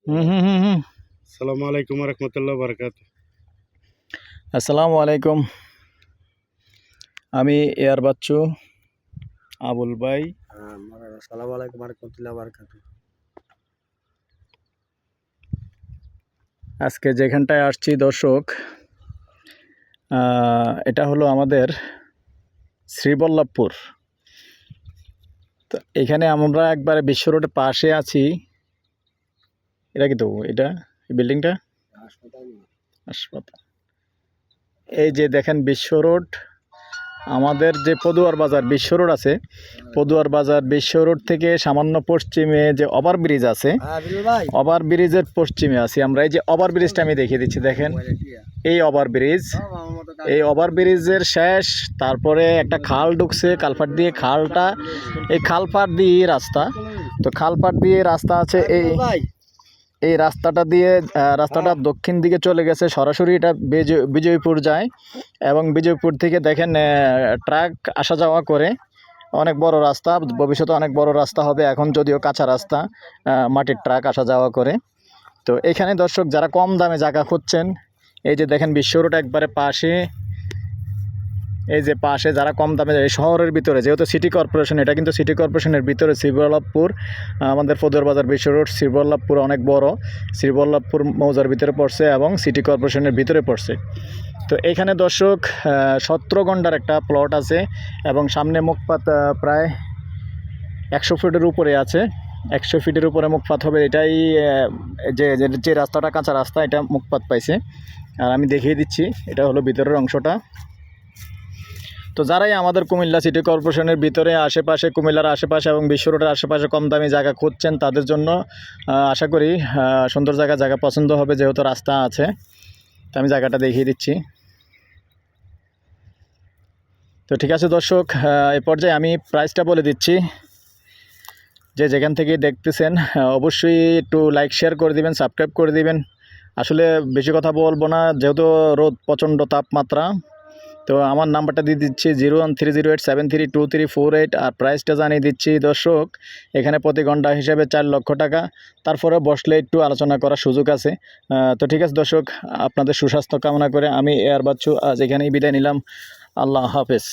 আসসালামু আলাইকুম রহমতুল্লাহ বারকাত। আসসালামু আলাইকুম। আমি এয়ার বাচ্চু আবুল ভাই। আসসালামু আলাইকুম রহমতুল্লাহ বারকাত। আজকে যেখানটায় আসছি দর্শক, এটা হলো আমাদের শ্রীবল্লভপুর। তো এখানে আমরা একবারে বিশ্ব রোডের পাশে আছি। এটা কি তো এটা বিল্ডিংটা হাসপাতাল। এই যে দেখেন বিশ্ব রোড, আমাদের যে পদুয়ার বাজার বিশ্ব রোড আছে, পদুয়ার বাজার বিশ্ব রোড থেকে সামান্য পশ্চিমে যে ওভারব্রিজ আছে, ওভারব্রিজের পশ্চিমে আছি আমরা। এই যে ওভারব্রিজটা আমি দেখিয়ে দিচ্ছি, দেখেন এই ওভারব্রিজ, এই ওভারব্রিজের শেষ, তারপরে একটা খাল ঢুকছে কালপাট দিয়ে, খালটা এই খালপাট দিয়ে রাস্তা, তো খালপাট দিয়ে রাস্তা আছে। এই রাস্তাটা দিয়ে রাস্তাটা দক্ষিণ দিকে চলে গেছে সরাসরি, এটা বিজয়পুর যায় এবং বিজয়পুর থেকে দেখেন ট্রাক আসা যাওয়া করে। অনেক বড় রাস্তা, ভবিষ্যতে অনেক বড় রাস্তা হবে, এখন যদিও কাঁচা রাস্তা, মাটির ট্রাক আসা যাওয়া করে। তো এখানে দর্শক যারা কম দামে জায়গা খুঁজছেন, এই যে দেখেন বিশ্ব রোড একবারে পাশে, এই যে পাশে যারা কম দামে, এই শহরের ভিতরে, যেহেতু সিটি কর্পোরেশন, এটা কিন্তু সিটি কর্পোরেশনের ভিতরে শ্রীবল্লভপুর, আমাদের পদুয়ার বাজার বিশ্ব রোড শ্রীবল্লভপুর অনেক বড়, শ্রীবল্লভপুর মৌজার ভিতরে পড়ছে এবং সিটি কর্পোরেশনের ভিতরে পড়ছে। তো এখানে দর্শক 17 ঘন্টার একটা প্লট আছে এবং সামনে মুখপাত প্রায় 100 ফিটের উপরে আছে। 100 ফিটের উপরে মুখপাত হবে। এটাই যে রাস্তাটা কাঁচা রাস্তা, এটা মুখপাত পাইছে। আর আমি দেখিয়ে দিচ্ছি, এটা হলো ভিতরের অংশটা। তো যারাই আমাদের কুমিল্লা সিটি কর্পোরেশনের ভিতরে আশেপাশে, কুমিল্লার আশেপাশে এবং বিশ্ব রোডের আশেপাশে কম দামি জায়গা খুঁজছেন, তাদের জন্য আশা করি সুন্দর জায়গা পছন্দ হবে, যেহেতু রাস্তা আছে। তো আমি জায়গাটা দেখিয়ে দিচ্ছি। তো ঠিক আছে দর্শক, এই পর্যায়ে আমি প্রাইসটা বলে দিচ্ছি। যে যেখান থেকে দেখতেছেন অবশ্যই একটু লাইক শেয়ার করে দিবেন, সাবস্ক্রাইব করে দিবেন। আসলে বেশি কথা বলবো না, যেহেতু রোদ প্রচণ্ড তাপমাত্রা। তো আমার নাম্বারটা দিয়ে দিচ্ছি 01308732348, আর প্রাইসটা জানিয়ে দিচ্ছি দর্শক, এখানে প্রতি ঘন্টা হিসেবে 4 লক্ষ টাকা। তারপরে বসলে একটু আলোচনা করার সুযোগ আছে। তো ঠিক আছে দর্শক, আপনাদের সুস্বাস্থ্য কামনা করে আমি এয়ার বাচ্চু আজ এখানেই বিদায় নিলাম। আল্লাহ হাফেজ।